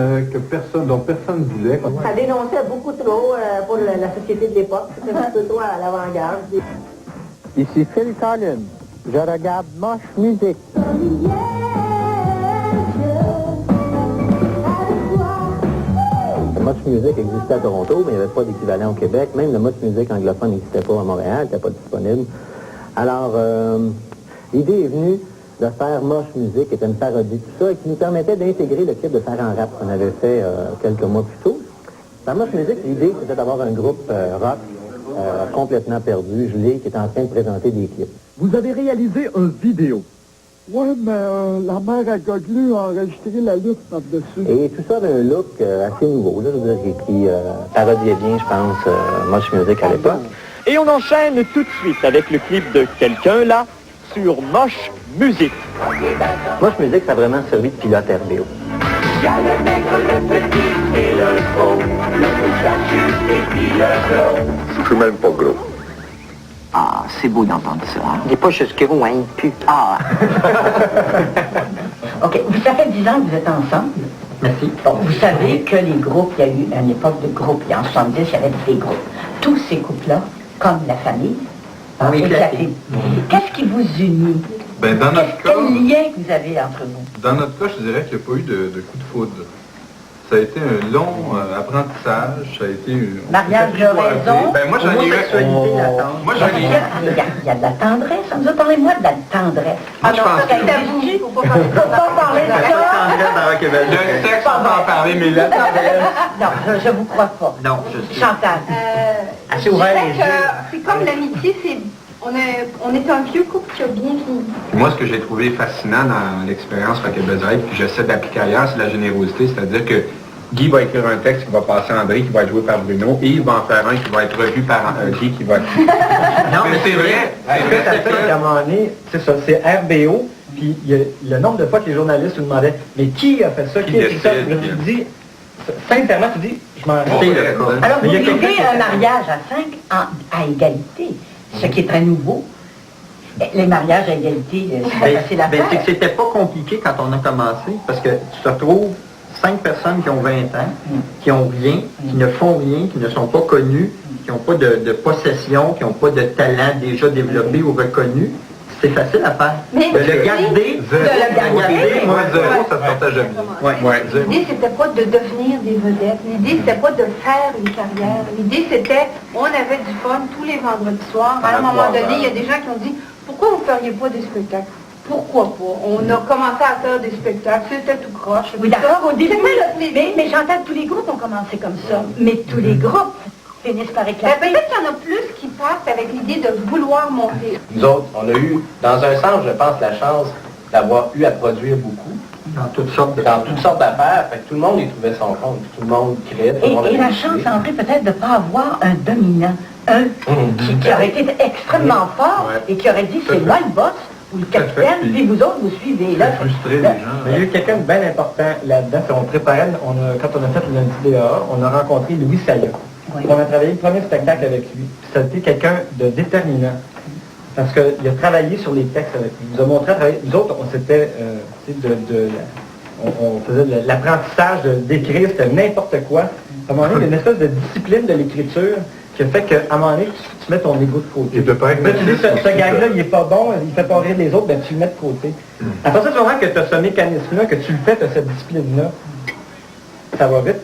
[SPEAKER 1] dont personne ne voulait.
[SPEAKER 20] Ça dénonçait beaucoup trop pour la société de l'époque. C'était un peu trop à l'avant-garde.
[SPEAKER 3] Ici Phil Collins. Je regarde Moche Musique.
[SPEAKER 2] Le Moche Music existait à Toronto, mais il n'y avait pas d'équivalent au Québec. Même le Moche Music anglophone n'existait pas à Montréal, n'était pas disponible. Alors, l'idée est venue de faire Moche Music, qui était une parodie, tout ça, et qui nous permettait d'intégrer le clip de Faire en rap qu'on avait fait quelques mois plus tôt. Dans Moche Music, l'idée, c'était d'avoir un groupe rock complètement perdu, gelé, qui était en train de présenter des clips.
[SPEAKER 21] Vous avez réalisé un vidéo. Oui, mais la mère à Goglu a enregistré la lutte par-dessus.
[SPEAKER 2] Et tout ça avait un look assez nouveau, là, je veux dire, qui parodiait bien, je pense, Moche Music à l'époque.
[SPEAKER 22] Et on enchaîne tout de suite avec le clip de quelqu'un là sur Moche Music.
[SPEAKER 2] Moche Music, ça a vraiment servi de pilote RBO.
[SPEAKER 13] Il y a le maigre, le petit et le gros, le moustachu et puis le gros.
[SPEAKER 12] Je suis même pas gros.
[SPEAKER 9] Ah, c'est beau d'entendre ça. Hein? Dis pas jusque vous, hein, pu. Ah. OK, ça fait 10 ans que vous êtes ensemble.
[SPEAKER 2] Merci.
[SPEAKER 9] Bon, vous savez que les groupes, il y a eu une époque de groupes. Et en 70, il y avait des groupes. Tous ces groupes-là, comme la famille,
[SPEAKER 2] oui,
[SPEAKER 9] qu'est-ce qui vous unit?
[SPEAKER 1] Ben, dans notre cas,
[SPEAKER 9] quel lien que vous avez entre vous?
[SPEAKER 1] Dans notre cas, je dirais qu'il n'y a pas eu de coup de foudre. Ça a été un long apprentissage, ça a été une...
[SPEAKER 9] Mariage de raison,
[SPEAKER 1] ben, moi, j'en ai eu... Moi, j'en ai eu...
[SPEAKER 9] Il y a de la tendresse. Ça nous a parlé-moi de la tendresse.
[SPEAKER 1] Moi, je pense que...
[SPEAKER 9] Il faut pas parler de ça.
[SPEAKER 1] Le sexe, on va en parler, mais la tendresse...
[SPEAKER 9] Non, je vous crois pas.
[SPEAKER 2] Non, je suis...
[SPEAKER 9] Chantal.
[SPEAKER 2] Assez ouvert les yeux.
[SPEAKER 23] C'est comme l'amitié, on est un vieux couple qui a bien fini.
[SPEAKER 6] Moi, ce que j'ai trouvé fascinant dans l'expérience Rock et Besoreilles, puis j'essaie d'appliquer ailleurs, c'est la générosité, c'est-à-dire que Guy va écrire un texte qui va passer à André, qui va être joué par Bruno, et il va en faire un qui va être revu par Guy, qui va être...
[SPEAKER 2] Non, mais
[SPEAKER 6] c'est vrai.
[SPEAKER 2] À un moment donné, c'est ça, c'est RBO, puis il y a le nombre de fois que les journalistes nous demandaient, mais qui a fait ça, qui a fait ça? Je me dis, sincèrement, tu dis, je m'en rappelle.
[SPEAKER 9] Alors, vous vivez un mariage à 5 à égalité, ce qui est très nouveau. Les mariages à égalité, c'est facile à faire.
[SPEAKER 5] C'est que c'était pas compliqué quand on a commencé, parce que tu te retrouves 5 personnes qui ont 20 ans, qui ont rien, qui ne font rien, qui ne sont pas connues, qui n'ont pas de possession, qui n'ont pas de talent déjà développé ou reconnu. C'est facile à faire.
[SPEAKER 23] Mais
[SPEAKER 5] de le garder,
[SPEAKER 1] moi, zéro, ça se partage jamais.
[SPEAKER 23] L'idée, c'était pas de devenir des vedettes. L'idée, c'était pas de faire une carrière. L'idée, c'était, on avait du fun tous les vendredis soirs. À un moment donné, il y a des gens qui ont dit, pourquoi vous ne feriez pas des spectacles? Pourquoi pas? On a commencé à faire des spectacles, c'était tout croche.
[SPEAKER 9] Oui, d'accord, au début, mais j'entends tous les groupes ont commencé comme ça. Mais tous les groupes finissent par éclater.
[SPEAKER 23] Peut-être qu'il y en a plus qui partent avec l'idée de vouloir monter.
[SPEAKER 14] Nous autres, on a eu, dans un sens, je pense, la chance d'avoir eu à produire beaucoup.
[SPEAKER 5] Dans toutes sortes
[SPEAKER 14] d'affaires. Fait que tout le monde y trouvait son compte. Tout le monde créait, tout le monde
[SPEAKER 9] et la chance, André, peut-être de ne pas avoir un dominant. Qui aurait été extrêmement fort et qui aurait dit, c'est moi le boss ou le capitaine, puis vous autres, vous suivez. Là,
[SPEAKER 2] frustré, les gens. Il y a eu quelqu'un de bien important là-dedans. On préparait, quand on a fait le lundi DA, on a rencontré Louis Saya. Oui. On a travaillé le premier spectacle avec lui. C'était quelqu'un de déterminant. Parce qu'il a travaillé sur les textes avec lui. Il nous a montré à travailler. Nous autres, on s'était... on faisait l'apprentissage d'écrire, c'était n'importe quoi. À un moment donné, il y a une espèce de discipline de l'écriture qui a fait qu'à un moment donné, tu mets ton ego de côté. Là, tu dis, ce gars-là, il est pas bon, il fait pas rire les autres, ben tu le mets de côté. Après ça, tu vois que tu as ce mécanisme-là, que tu le fais, tu as cette discipline-là, ça va vite.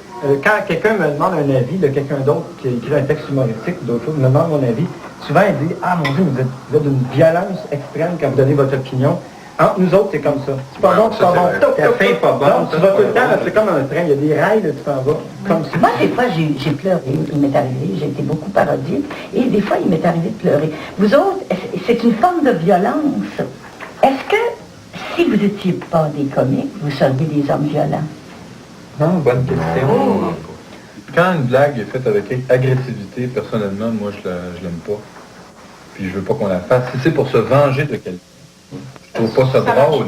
[SPEAKER 2] Quand quelqu'un me demande un avis de quelqu'un d'autre qui écrit un texte humoristique ou d'autres choses, me demande mon avis, souvent il dit, ah mon Dieu, vous êtes d'une violence extrême quand vous donnez votre opinion. Entre nous autres, c'est comme ça. C'est pas bon, c'est pas bon. C'est pas bon. Tu vas tout le temps, c'est comme un train, il y a des rails, là, tu t'en vas. Comme ça.
[SPEAKER 9] Moi, des fois, j'ai pleuré. Il m'est arrivé, j'ai été beaucoup parodiée. Et des fois, il m'est arrivé de pleurer. Vous autres, c'est une forme de violence. Est-ce que, si vous n'étiez pas des comiques, vous seriez des hommes violents?
[SPEAKER 1] Non, bonne question. Quand une blague est faite avec agressivité, personnellement, moi, je l'aime pas. Puis je veux pas qu'on la fasse. Si c'est pour se venger de quelqu'un, je trouve pas ça drôle.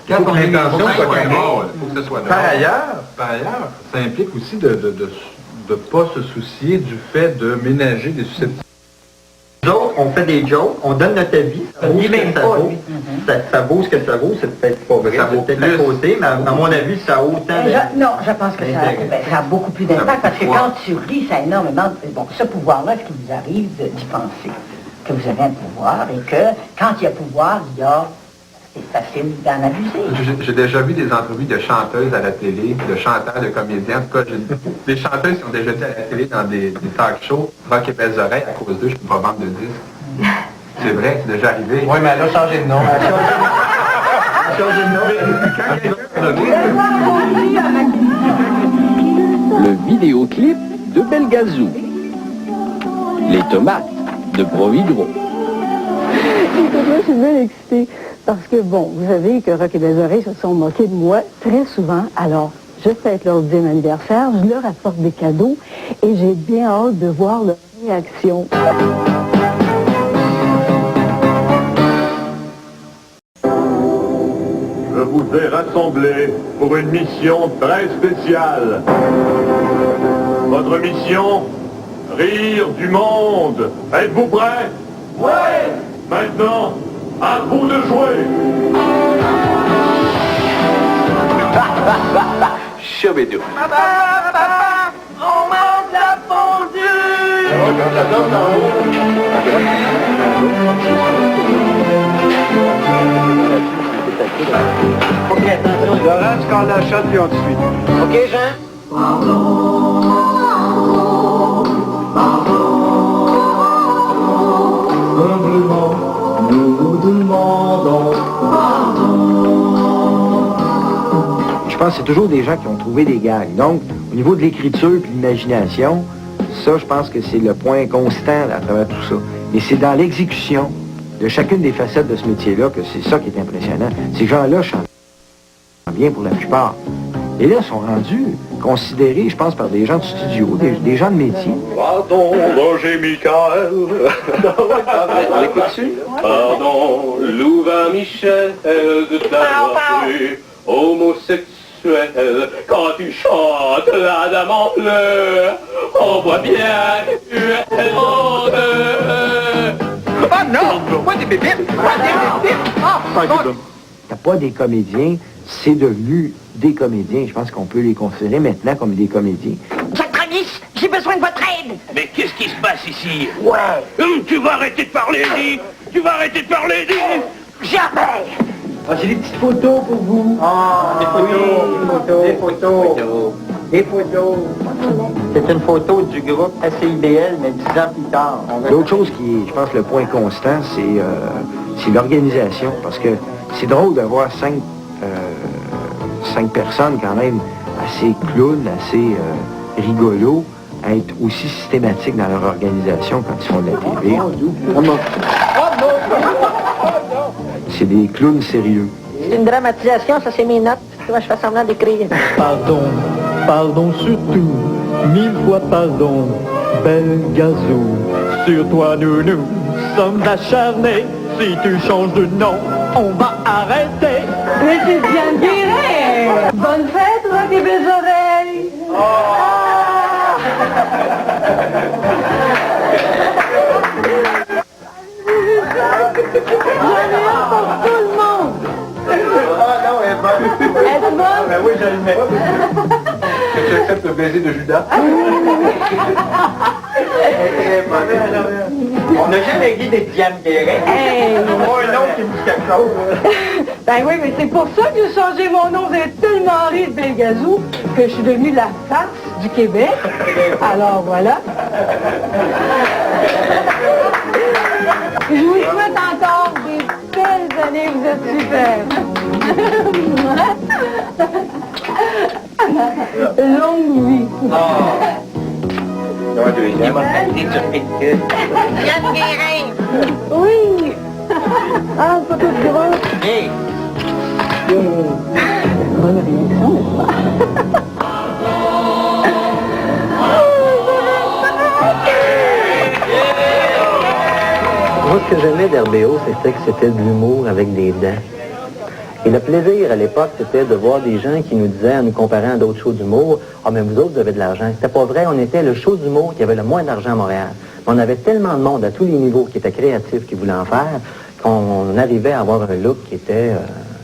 [SPEAKER 1] Quand ton intention soit drôle, il faut que ce soit drôle. Par ailleurs, ça implique aussi de ne pas se soucier du fait de ménager des susceptibilités.
[SPEAKER 5] Nous autres, on fait des jokes, on donne notre avis, ça vaut ce que ça vaut. Ça vaut ce que ça vaut, c'est peut-être pas vrai, c'est peut-être à côté, mais à mon avis, ça a autant
[SPEAKER 9] Non, je pense que ça a beaucoup plus d'impact, parce que quand tu ris, ça a énormément... Bon, ce pouvoir-là, est-ce qu'il vous arrive d'y penser? Que vous avez un pouvoir, et que quand il y a pouvoir, il y a... C'est facile d'en abuser.
[SPEAKER 6] J'ai déjà vu des entrevues de chanteuses à la télé, de chanteurs, de comédiens. En tout cas, des chanteuses qui ont déjà été à la télé dans des talk shows, Rock et Belles Oreilles, à cause d'eux, je ne peux pas vendre de disques. C'est vrai, c'est déjà arrivé.
[SPEAKER 14] Oui, mais elle a changé de nom.
[SPEAKER 8] Le vidéoclip de Belgazou. Les tomates de Providro.
[SPEAKER 10] Moi, je suis bien excitée parce que, bon, vous savez que Rock et Belles Oreilles se sont moqués de moi très souvent. Alors, je fête leur 10e anniversaire, je leur apporte des cadeaux et j'ai bien hâte de voir leur réaction.
[SPEAKER 12] Je vous ai rassemblés pour une mission très spéciale. Votre mission, rire du monde. Êtes-vous prêts? Oui! Maintenant, à vous de jouer!
[SPEAKER 18] Chobédou.
[SPEAKER 13] Papa, on mange la fondue!
[SPEAKER 2] Ok, attention.
[SPEAKER 11] Laurent, tu calls la shot, puis on te suit.
[SPEAKER 2] Ok, Jean?
[SPEAKER 13] Humblement, nous demandons
[SPEAKER 11] Je pense que c'est toujours des gens qui ont trouvé des gags. Donc, au niveau de l'écriture et de l'imagination, ça, je pense que c'est le point constant à travers tout ça. Mais c'est dans l'exécution de chacune des facettes de ce métier-là que c'est ça qui est impressionnant. Ces gens-là chantent bien pour la plupart. Et là, ils sont rendus considérés, je pense, par des gens de studio, des gens de métier.
[SPEAKER 12] Pardon, Roger Michael.
[SPEAKER 18] On l'écoute-tu?
[SPEAKER 12] Pardon, Louvain Michel, de t'avoir cru homosexuel. Quand tu chantes, la dame en pleurs. On voit bien que tu es honte.
[SPEAKER 13] Oh non! Moi des bébites! Moi des bébites!
[SPEAKER 11] T'as pas des comédiens, c'est devenu des comédiens. Je pense qu'on peut les considérer maintenant comme des comédiens.
[SPEAKER 7] Jacques Travis, j'ai besoin de votre aide.
[SPEAKER 18] Mais qu'est-ce qui se passe ici? Ouais. Tu vas arrêter de parler, dis. Tu vas arrêter de parler, dis.
[SPEAKER 7] Jamais.
[SPEAKER 2] Ah, j'ai des petites photos pour vous.
[SPEAKER 5] Ah, des photos. C'est une photo du groupe SCIBL, mais 10 ans plus tard.
[SPEAKER 11] L'autre chose qui est, je pense, le point constant, c'est l'organisation. Parce que c'est drôle d'avoir cinq personnes quand même assez clowns, assez rigolos, à être aussi systématiques dans leur organisation quand ils font de la TV. C'est des clowns sérieux.
[SPEAKER 20] C'est une dramatisation, ça c'est mes notes. Tu vois, je fais semblant d'écrire.
[SPEAKER 15] Pardon, pardon surtout, 1000 fois pardon, Belgazou. Sur toi nous sommes acharnés. Si tu changes de nom, on va arrêter.
[SPEAKER 10] Mais c'est bien guéri! Bonne fête, Rock et Belles Oreilles! J'en ai un pour tout le monde!
[SPEAKER 6] Ah non, elle est bonne.
[SPEAKER 10] Elle est bonne?
[SPEAKER 6] Ben oui, je le mets. Que tu acceptes le baiser de Judas?
[SPEAKER 5] On n'a jamais dit des Diane Guéret.
[SPEAKER 10] Hey.
[SPEAKER 5] Un nom qui me dit quelque chose.
[SPEAKER 10] Ben oui, mais c'est pour ça que j'ai changé mon nom. J'ai tellement ri de Belgazou que je suis devenue la farce du Québec. Alors voilà. Je vous souhaite encore des belles années. Vous êtes super. Longue vie.
[SPEAKER 7] Yann Guérin.
[SPEAKER 10] Oui. Ah, pas tout gros.
[SPEAKER 7] Hey.
[SPEAKER 10] Bonne réaction, n'est-ce pas?
[SPEAKER 2] Moi, ce que j'aimais d'RBO, c'était que c'était de l'humour avec des dents. Et le plaisir à l'époque, c'était de voir des gens qui nous disaient, en nous comparant à d'autres shows d'humour, « Ah, mais vous autres, vous avez de l'argent. » C'était pas vrai, on était le show d'humour qui avait le moins d'argent à Montréal. On avait tellement de monde à tous les niveaux qui était créatif, qui voulait en faire, qu'on arrivait à avoir un look qui était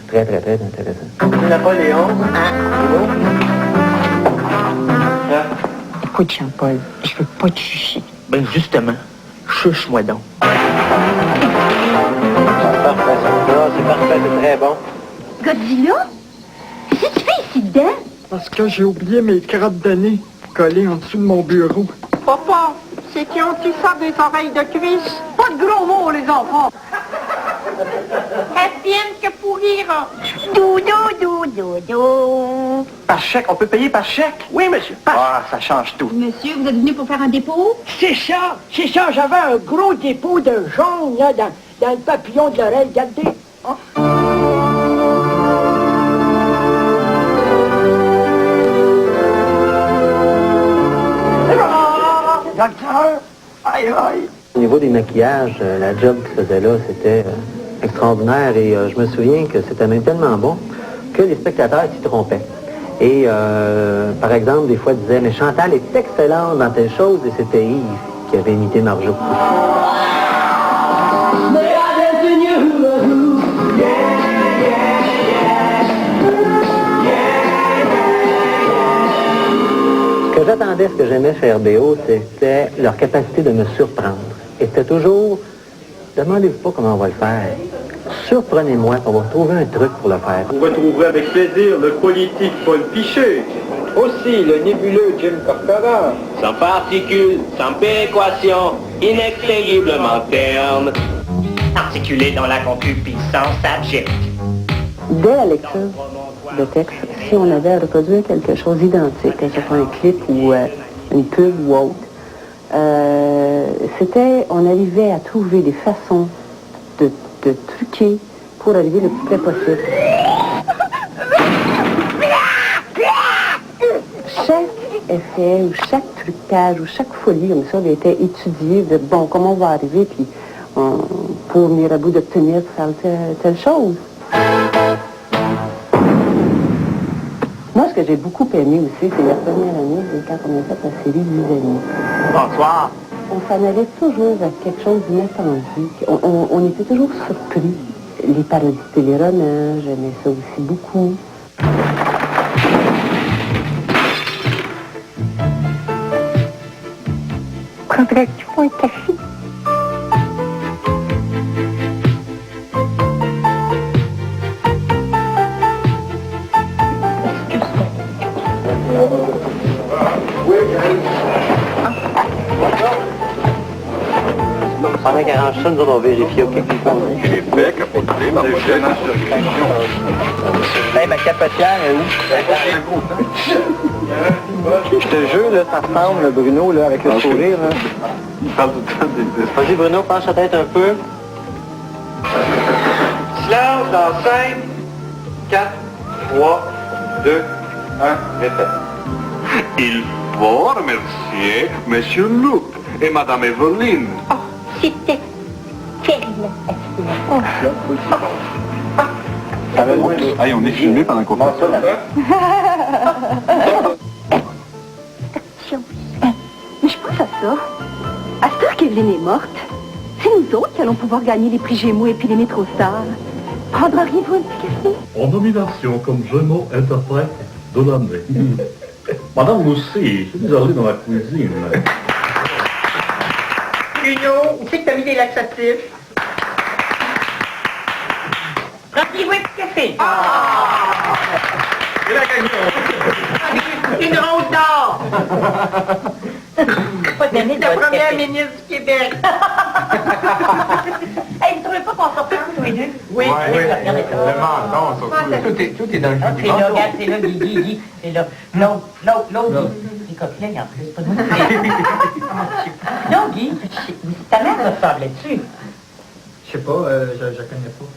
[SPEAKER 2] très, très, très intéressant. Napoléon,
[SPEAKER 9] Écoute, Jean-Paul, je veux pas te chucher.
[SPEAKER 2] Ben justement, chuche-moi donc. C'est parfait, c'est très bon.
[SPEAKER 9] Godzilla? Qu'est-ce que tu fais ici dedans?
[SPEAKER 21] Parce que j'ai oublié mes crottes de nez collées en dessous de mon bureau.
[SPEAKER 23] Papa, c'est qui ont-ils ça des oreilles de Chris? Pas de gros mots, les enfants. Elles viennent que pour rire.
[SPEAKER 9] Doudou.
[SPEAKER 2] Par chèque, on peut payer par chèque? Oui, monsieur. Ah, ça change tout.
[SPEAKER 23] Monsieur, vous êtes venu pour faire un dépôt?
[SPEAKER 20] C'est ça. J'avais un gros dépôt de jaune, là, dans le papillon de l'oreille. Regardez. Hein?
[SPEAKER 21] Docteur, aïe, aïe.
[SPEAKER 2] Au niveau des maquillages, la job qu'ils faisaient là, c'était extraordinaire et je me souviens que c'était même tellement bon que les spectateurs s'y trompaient. Et par exemple, des fois, ils disaient « Mais Chantal est excellente dans telle chose » et c'était Yves qui avait imité Marjo. Ce que j'attendais, ce que j'aimais chez RBO, c'était leur capacité de me surprendre. Et c'était toujours, demandez-vous pas comment on va le faire. Surprenez-moi, on va trouver un truc pour le faire.
[SPEAKER 15] Vous retrouverez avec plaisir le politique Paul Piché. Aussi le nébuleux Jim Corcoran.
[SPEAKER 18] Sans particules, sans péréquation, inextinguiblement terne.
[SPEAKER 7] Articulé dans la concupiscence abjecte.
[SPEAKER 10] Dès la lecture de texte, si on avait à reproduire quelque chose d'identique, que ce soit un clip ou une pub ou autre, on arrivait à trouver des façons de truquer pour arriver le plus près possible. Chaque effet ou chaque trucage ou chaque folie comme ça avait été étudié de bon, comment on va arriver puis pour venir à bout d'obtenir telle chose. Moi, ce que j'ai beaucoup aimé aussi, c'est la première année, quand on a fait la série des amis.
[SPEAKER 2] Bonsoir.
[SPEAKER 10] On s'en allait toujours à quelque chose d'inattendu. On était toujours surpris. Les parodies de téléromans, j'aimais ça aussi beaucoup.
[SPEAKER 9] Prendrais-tu un café?
[SPEAKER 2] Pendant qu'elle arrange ça, nous autres, on vérifie, OK?
[SPEAKER 12] Québec, apporté par le jeune
[SPEAKER 2] Hey, ma cafetière est où? Je te jure, là, ça ressemble, le Bruno, là, avec le sourire, là.
[SPEAKER 12] Il parle tout le temps des...
[SPEAKER 2] Vas-y, Bruno, penche la tête un peu.
[SPEAKER 6] Silence dans 5, 4, 3, 2, 1, répète.
[SPEAKER 12] Il faut remercier Monsieur Luc et Madame Evelyne.
[SPEAKER 9] Oh, c'était terrible. Oh.
[SPEAKER 12] Hey, on est filmé pendant qu'on fait ça.
[SPEAKER 10] Mais je pense à ça. À ce temps qu'Evelyne est morte, c'est nous autres qui allons pouvoir gagner les prix Gémeaux et puis les Métro-Stars. Prendriez-vous un petit café?
[SPEAKER 16] En nomination comme Gémeaux interprète de l'année. Madame Moussi, je suis allé dans la cuisine.
[SPEAKER 23] Bruno, où c'est que t'as mis des laxatifs?
[SPEAKER 7] Prends-y-vous un petit café.
[SPEAKER 6] C'est la gagnante.
[SPEAKER 23] Une ronde d'or!
[SPEAKER 7] Pas donné de
[SPEAKER 23] La
[SPEAKER 7] votre
[SPEAKER 23] première
[SPEAKER 7] café.
[SPEAKER 23] ministre du Québec!
[SPEAKER 7] Hey, vous trouvez pas qu'on s'en prend tous les deux?
[SPEAKER 23] Oui,
[SPEAKER 6] Le menton, surtout. Tout est dans le jus
[SPEAKER 7] Ah,
[SPEAKER 6] du
[SPEAKER 7] c'est là,
[SPEAKER 6] menton.
[SPEAKER 7] regarde, c'est là, Guy, c'est là. Non, l'autre, Guy. Les coquelets, en plus, pas de moi. Non, Guy, ta mère ressemblait-tu?
[SPEAKER 2] Je sais pas, je la connais pas.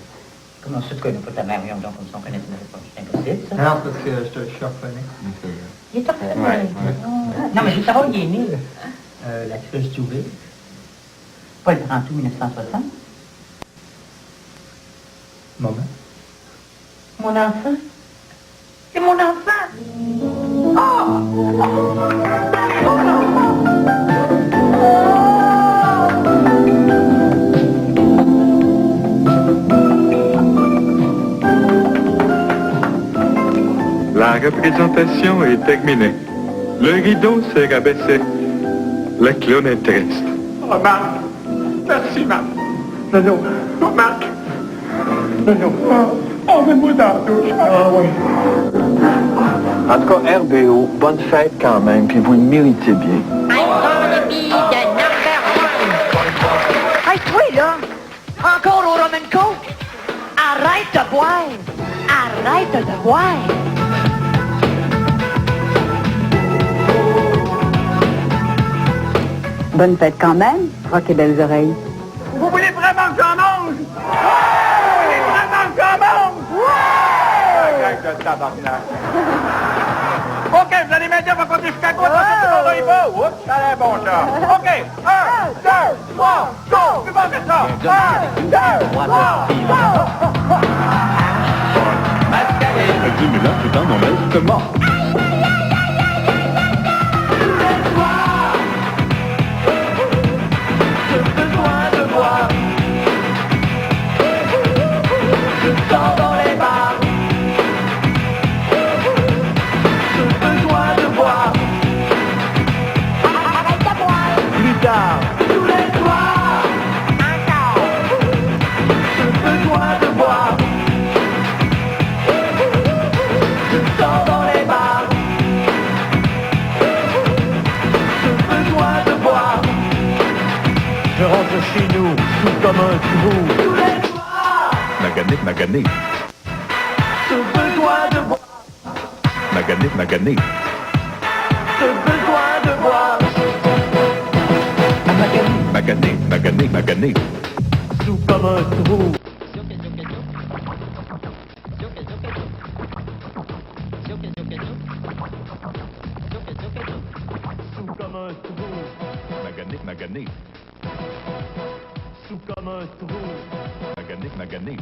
[SPEAKER 7] Comment ça, tu connais pas ta mère? Donc, comme ça, on connaît pas. C'est impossible, ça.
[SPEAKER 2] Non, parce que je suis orphelin.
[SPEAKER 7] Il est orphelin. Non, mais je veux savoir où il est né.
[SPEAKER 2] La crèche du Ouvrier.
[SPEAKER 7] Pas le 30 août 1960.
[SPEAKER 2] Moment.
[SPEAKER 9] Mon enfant? C'est mon enfant!
[SPEAKER 6] La représentation est terminée. Le rideau s'est rabaissé. La clown est triste.
[SPEAKER 20] Oh, Marc! Merci, Marc! Non, non. Oh, Marc! Non, non. Oh, mets-moi dans la douche. Ah, oui.
[SPEAKER 5] En tout cas, RBO, bonne fête quand même, puis vous le méritez bien.
[SPEAKER 7] I'm gonna be the number one. Hey, toi, là, encore au rum and coke? Arrête de boire. Arrête de boire.
[SPEAKER 10] Bonne fête quand même, rock et belles oreilles.
[SPEAKER 20] Vous voulez vraiment que j'en mange? Vous voulez vraiment que j'en mange?
[SPEAKER 6] Arrête de tabarnak.
[SPEAKER 20] OK, vous allez m'aider, on va compter jusqu'à quoi? Tout le monde y va? Oups, ça a l'air bon, ça. OK, 1, 2, 3, go! Plus bon que ça! 1, 2, 3, go!
[SPEAKER 16] Dis, mais là, putain, mon maître, comment?
[SPEAKER 15] Je rentre chez nous, tout comme un trou.
[SPEAKER 16] Magané, magané.
[SPEAKER 20] Ce besoin de boire,
[SPEAKER 16] Magané, magané.
[SPEAKER 20] ce besoin de boire.
[SPEAKER 16] Magané, magané, magané.
[SPEAKER 15] Tout comme un trou. Tout comme un trou.
[SPEAKER 16] Magané, magané.
[SPEAKER 15] Tout comme un trou.
[SPEAKER 16] Magané, magané.